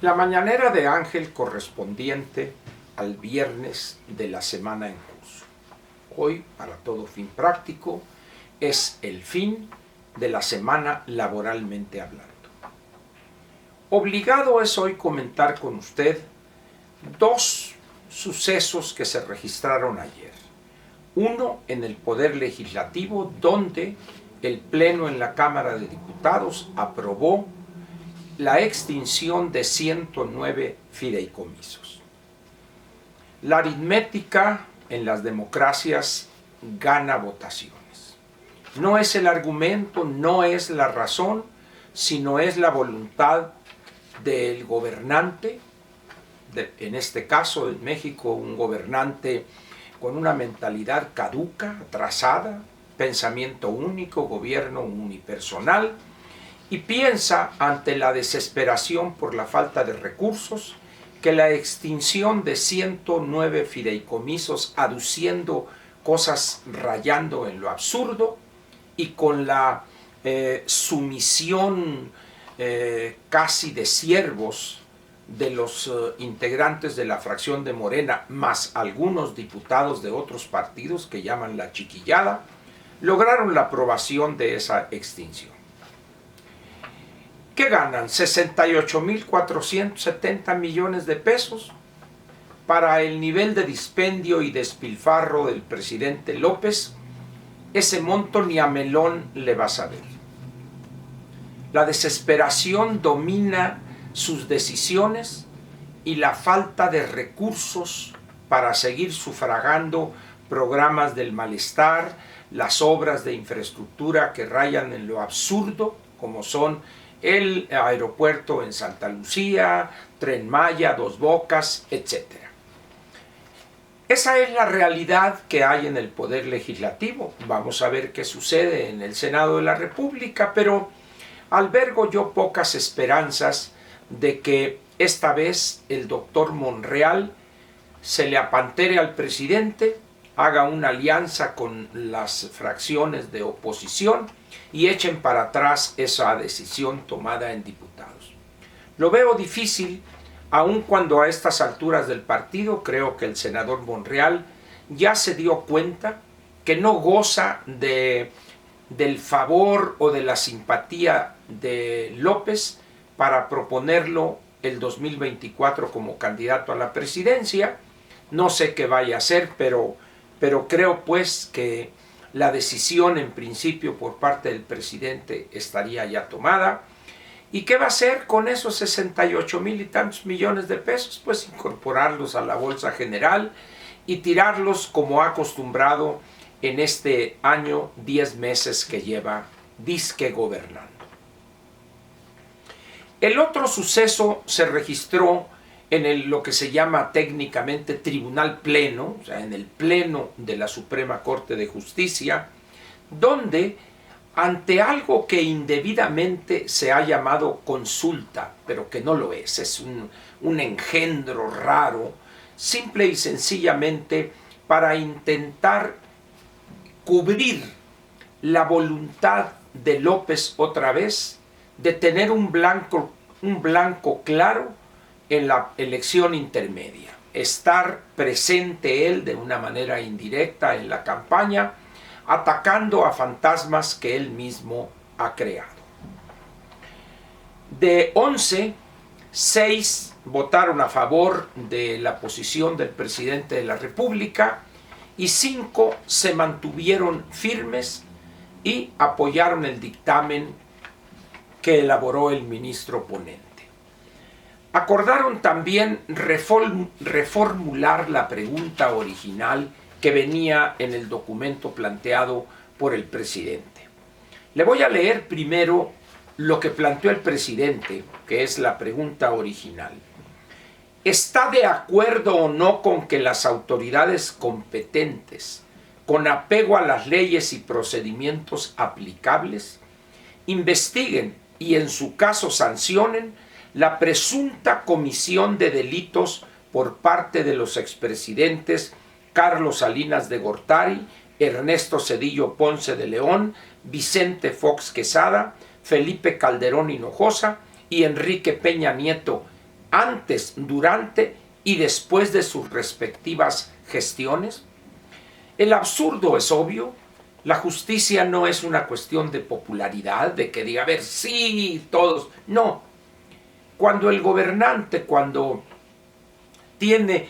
La mañanera de Ángel correspondiente al viernes de la semana en curso. Hoy, para todo fin práctico, es el fin de la semana laboralmente hablando. Obligado es hoy comentar con usted dos sucesos que se registraron ayer. Uno en el Poder Legislativo, donde el Pleno en la Cámara de Diputados aprobó la extinción de 109 fideicomisos. La aritmética en las democracias gana votaciones. No es el argumento, no es la razón, sino es la voluntad del gobernante, en este caso en México un gobernante con una mentalidad caduca, atrasada, pensamiento único, gobierno unipersonal, y piensa ante la desesperación por la falta de recursos que la extinción de 109 fideicomisos, aduciendo cosas rayando en lo absurdo y con la sumisión casi de siervos de los integrantes de la fracción de Morena, más algunos diputados de otros partidos que llaman la chiquillada, lograron la aprobación de esa extinción. ¿Qué ganan? 68.470 millones de pesos. Para el nivel de dispendio y despilfarro del presidente López, ese monto ni a melón le va a saber. La desesperación domina sus decisiones y la falta de recursos para seguir sufragando programas del malestar, las obras de infraestructura que rayan en lo absurdo, como son el aeropuerto en Santa Lucía, Tren Maya, Dos Bocas, etc. Esa es la realidad que hay en el Poder Legislativo. Vamos a ver qué sucede en el Senado de la República, pero albergo yo pocas esperanzas de que esta vez el doctor Monreal se le apantere al presidente, haga una alianza con las fracciones de oposición y echen para atrás esa decisión tomada en diputados. Lo veo difícil, aun cuando a estas alturas del partido creo que el senador Monreal ya se dio cuenta que no goza del favor o de la simpatía de López para proponerlo el 2024 como candidato a la presidencia. No sé qué vaya a hacer, pero creo pues que la decisión en principio por parte del presidente estaría ya tomada. ¿Y qué va a hacer con esos 68,000 y tantos millones de pesos? Pues incorporarlos a la bolsa general y tirarlos como ha acostumbrado en este año 10 meses que lleva disque gobernando. El otro suceso se registró en lo que se llama técnicamente Tribunal Pleno, o sea, en el Pleno de la Suprema Corte de Justicia, donde ante algo que indebidamente se ha llamado consulta, pero que no lo es un engendro raro, simple y sencillamente para intentar cubrir la voluntad de López otra vez de tener un blanco claro en la elección intermedia, estar presente él de una manera indirecta en la campaña, atacando a fantasmas que él mismo ha creado. De 11, 6 votaron a favor de la posición del presidente de la República y 5 se mantuvieron firmes y apoyaron el dictamen que elaboró el ministro ponente. Acordaron también reformular la pregunta original que venía en el documento planteado por el presidente. Le voy a leer primero lo que planteó el presidente, que es la pregunta original. ¿Está de acuerdo o no con que las autoridades competentes, con apego a las leyes y procedimientos aplicables, investiguen y en su caso sancionen la presunta comisión de delitos por parte de los expresidentes Carlos Salinas de Gortari, Ernesto Zedillo Ponce de León, Vicente Fox Quesada, Felipe Calderón Hinojosa y Enrique Peña Nieto, antes, durante y después de sus respectivas gestiones? El absurdo es obvio. La justicia no es una cuestión de popularidad, de que diga, a ver, sí, todos. No. Cuando el gobernante, cuando tiene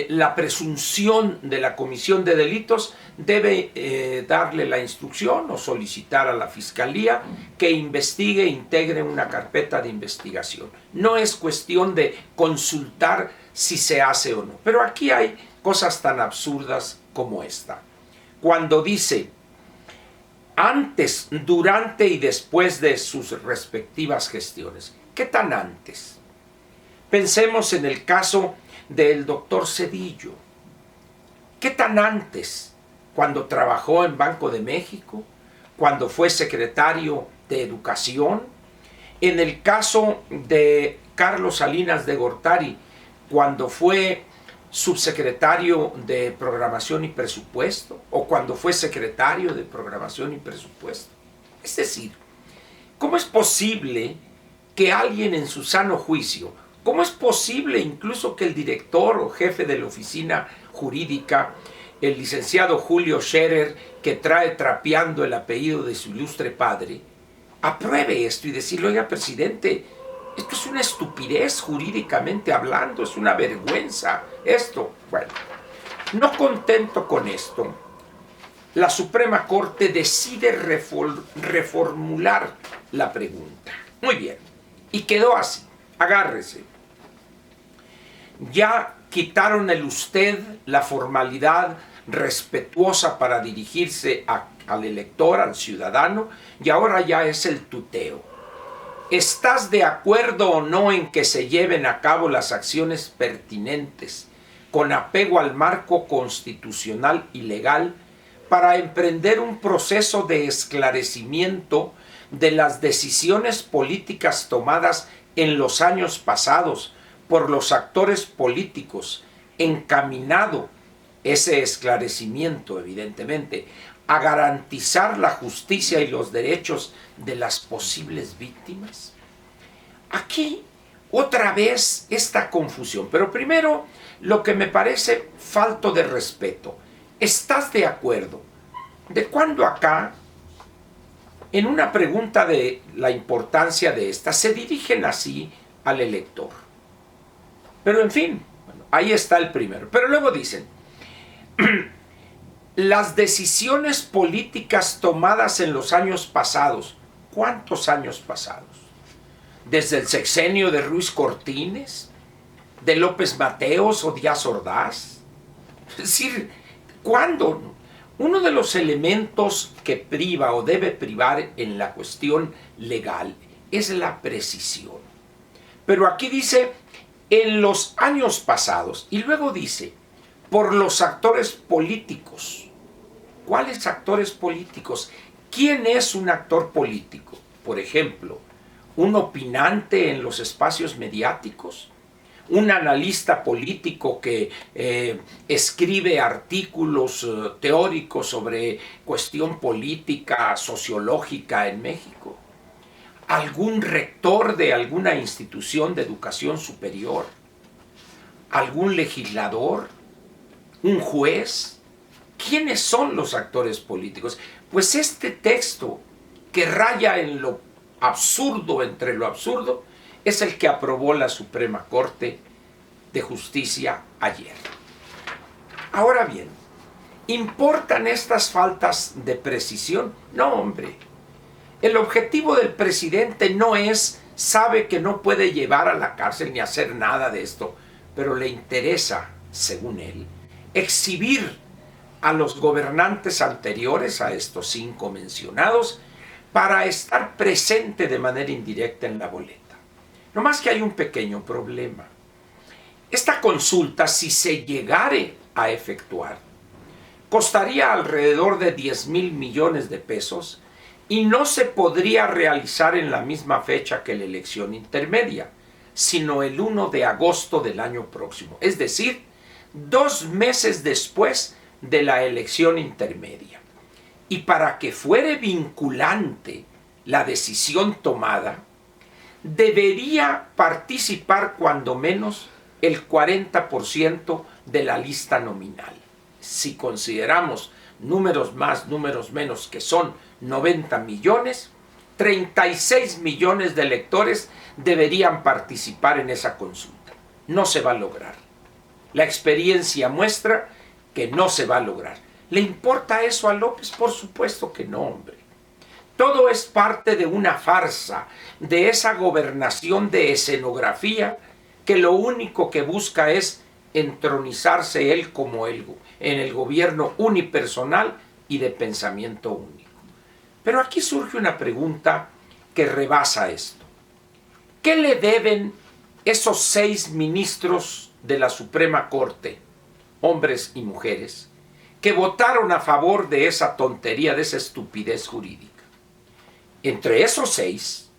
la presunción de la comisión de delitos, debe darle la instrucción o solicitar a la fiscalía que investigue e integre una carpeta de investigación. No es cuestión de consultar si se hace o no. Pero aquí hay cosas tan absurdas como esta. Cuando dice antes, durante y después de sus respectivas gestiones. ¿Qué tan antes? Pensemos en el caso del doctor Zedillo. ¿Qué tan antes? Cuando trabajó en Banco de México, cuando fue secretario de Educación. En el caso de Carlos Salinas de Gortari, cuando fue subsecretario de Programación y Presupuesto, o cuando fue secretario de Programación y Presupuesto. Es decir, ¿cómo es posible que alguien en su sano juicio, cómo es posible incluso que el director o jefe de la oficina jurídica, el licenciado Julio Scherer, que trae trapeando el apellido de su ilustre padre, apruebe esto y decirle, oiga, presidente, esto es una estupidez jurídicamente hablando, es una vergüenza esto? Bueno, no contento con esto, la Suprema Corte decide reformular la pregunta. Muy bien, y quedó así, agárrese. Ya quitaron el usted, la formalidad respetuosa para dirigirse al elector, al ciudadano, y ahora ya es el tuteo. ¿Estás de acuerdo o no en que se lleven a cabo las acciones pertinentes con apego al marco constitucional y legal para emprender un proceso de esclarecimiento de las decisiones políticas tomadas en los años pasados por los actores políticos, encaminado ese esclarecimiento, evidentemente, a garantizar la justicia y los derechos de las posibles víctimas? Aquí, otra vez, esta confusión. Pero primero, lo que me parece falto de respeto. ¿Estás de acuerdo? ¿De cuándo acá, en una pregunta de la importancia de esta, se dirigen así al elector? Pero en fin, bueno, ahí está el primero. Pero luego dicen, las decisiones políticas tomadas en los años pasados. ¿Cuántos años pasados? ¿Desde el sexenio de Ruiz Cortines? ¿De López Mateos o Díaz Ordaz? Es decir, ¿cuándo? Uno de los elementos que priva o debe privar en la cuestión legal es la precisión. Pero aquí dice, en los años pasados, y luego dice, por los actores políticos. ¿Cuáles actores políticos? ¿Quién es un actor político? Por ejemplo, un opinante en los espacios mediáticos, un analista político que escribe artículos teóricos sobre cuestión política, sociológica en México, algún rector de alguna institución de educación superior, algún legislador, un juez. ¿Quiénes son los actores políticos? Pues este texto, que raya en lo absurdo entre lo absurdo, es el que aprobó la Suprema Corte de Justicia ayer. Ahora bien, ¿importan estas faltas de precisión? No, hombre. El objetivo del presidente no es, sabe que no puede llevar a la cárcel ni hacer nada de esto, pero le interesa, según él, exhibir a los gobernantes anteriores, a estos 5 mencionados, para estar presente de manera indirecta en la boleta. No más que hay un pequeño problema. Esta consulta, si se llegare a efectuar, costaría alrededor de 10,000 millones de pesos y no se podría realizar en la misma fecha que la elección intermedia, sino el 1 de agosto del año próximo, es decir, 2 meses después de la elección intermedia. Y para que fuere vinculante la decisión tomada, debería participar cuando menos el 40% de la lista nominal. Si consideramos números más, números menos, que son 90 millones, 36 millones de electores deberían participar en esa consulta. No se va a lograr. La experiencia muestra que no se va a lograr. ¿Le importa eso a López? Por supuesto que no, hombre. Todo es parte de una farsa, de esa gobernación de escenografía que lo único que busca es entronizarse él como él en el gobierno unipersonal y de pensamiento único. Pero aquí surge una pregunta que rebasa esto. ¿Qué le deben esos 6 ministros de la Suprema Corte, hombres y mujeres, que votaron a favor de esa tontería, de esa estupidez jurídica? Entre esos 6,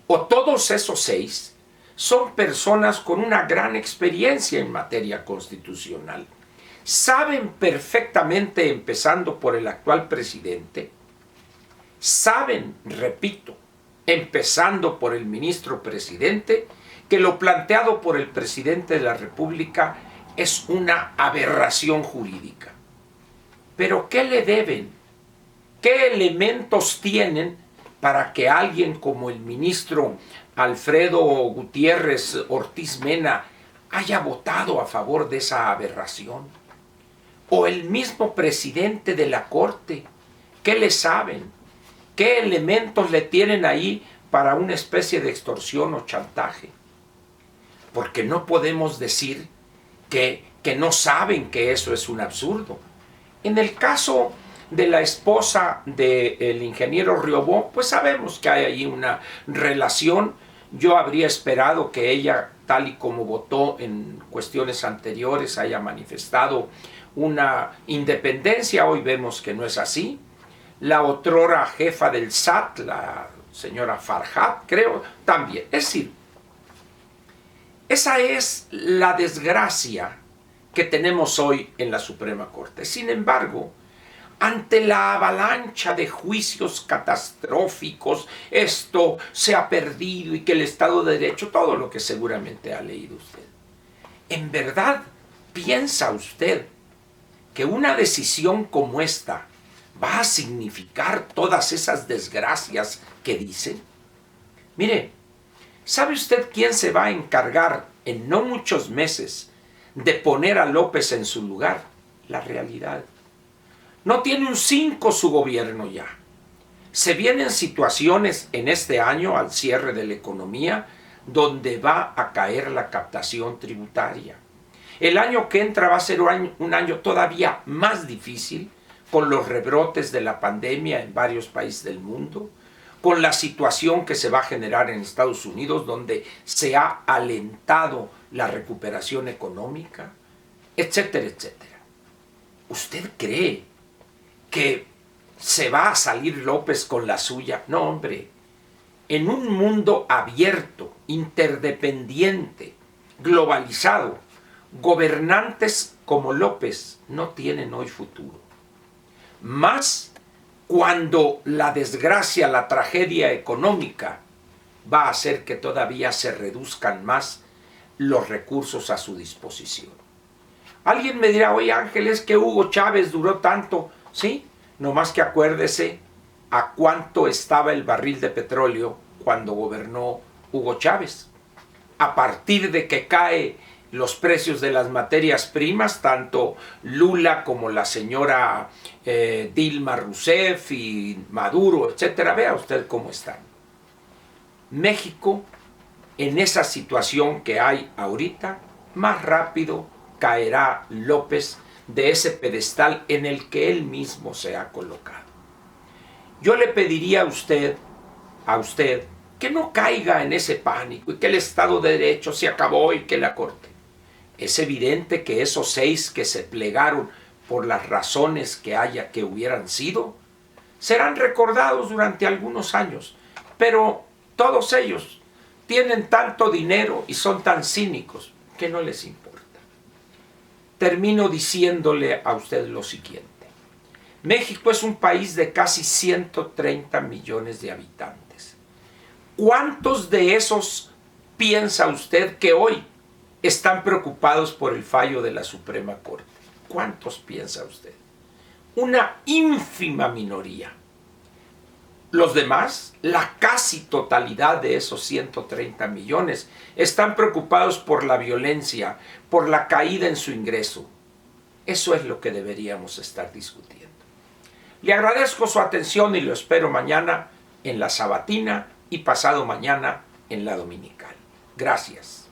o todos esos 6, son personas con una gran experiencia en materia constitucional. Saben perfectamente, empezando por el actual presidente, saben, repito, empezando por el ministro presidente, que lo planteado por el presidente de la República es una aberración jurídica. Pero ¿qué le deben? ¿Qué elementos tienen para que alguien como el ministro Alfredo Gutiérrez Ortiz Mena haya votado a favor de esa aberración? O el mismo presidente de la Corte, ¿qué le saben? ¿Qué elementos le tienen ahí para una especie de extorsión o chantaje? Porque no podemos decir que no saben que eso es un absurdo. En el caso de la esposa del ingeniero Riobó, pues sabemos que hay ahí una relación. Yo habría esperado que ella, tal y como votó en cuestiones anteriores, haya manifestado una independencia. Hoy vemos que no es así. La otrora jefa del SAT, la señora Farhat, creo, también. Es decir, esa es la desgracia que tenemos hoy en la Suprema Corte. Sin embargo, ante la avalancha de juicios catastróficos, esto se ha perdido y que el Estado de Derecho, todo lo que seguramente ha leído usted, ¿en verdad piensa usted que una decisión como esta va a significar todas esas desgracias que dicen? Mire, ¿sabe usted quién se va a encargar en no muchos meses de poner a López en su lugar? La realidad. No tiene un 5 su gobierno ya. Se vienen situaciones en este año, al cierre de la economía, donde va a caer la captación tributaria. El año que entra va a ser un año todavía más difícil, con los rebrotes de la pandemia en varios países del mundo, con la situación que se va a generar en Estados Unidos, donde se ha alentado la recuperación económica, etcétera, etcétera. ¿Usted cree que se va a salir López con la suya? No, hombre. En un mundo abierto, interdependiente, globalizado, gobernantes como López no tienen hoy futuro. Más cuando la desgracia, la tragedia económica va a hacer que todavía se reduzcan más los recursos a su disposición. Alguien me dirá, oye Ángel, es que Hugo Chávez duró tanto. Sí, nomás que acuérdese a cuánto estaba el barril de petróleo cuando gobernó Hugo Chávez. A partir de que cae los precios de las materias primas, tanto Lula como la señora Dilma Rousseff y Maduro, etcétera, vea usted cómo están. México, en esa situación que hay ahorita, más rápido caerá López de ese pedestal en el que él mismo se ha colocado. Yo le pediría a usted que no caiga en ese pánico y que el Estado de Derecho se acabó y que la Corte. Es evidente que esos 6 que se plegaron por las razones que hubieran sido, serán recordados durante algunos años, pero todos ellos tienen tanto dinero y son tan cínicos que no les importa. Termino diciéndole a usted lo siguiente. México es un país de casi 130 millones de habitantes. ¿Cuántos de esos piensa usted que hoy están preocupados por el fallo de la Suprema Corte? ¿Cuántos piensa usted? Una ínfima minoría. Los demás, la casi totalidad de esos 130 millones, están preocupados por la violencia, por la caída en su ingreso. Eso es lo que deberíamos estar discutiendo. Le agradezco su atención y lo espero mañana en la sabatina y pasado mañana en la dominical. Gracias.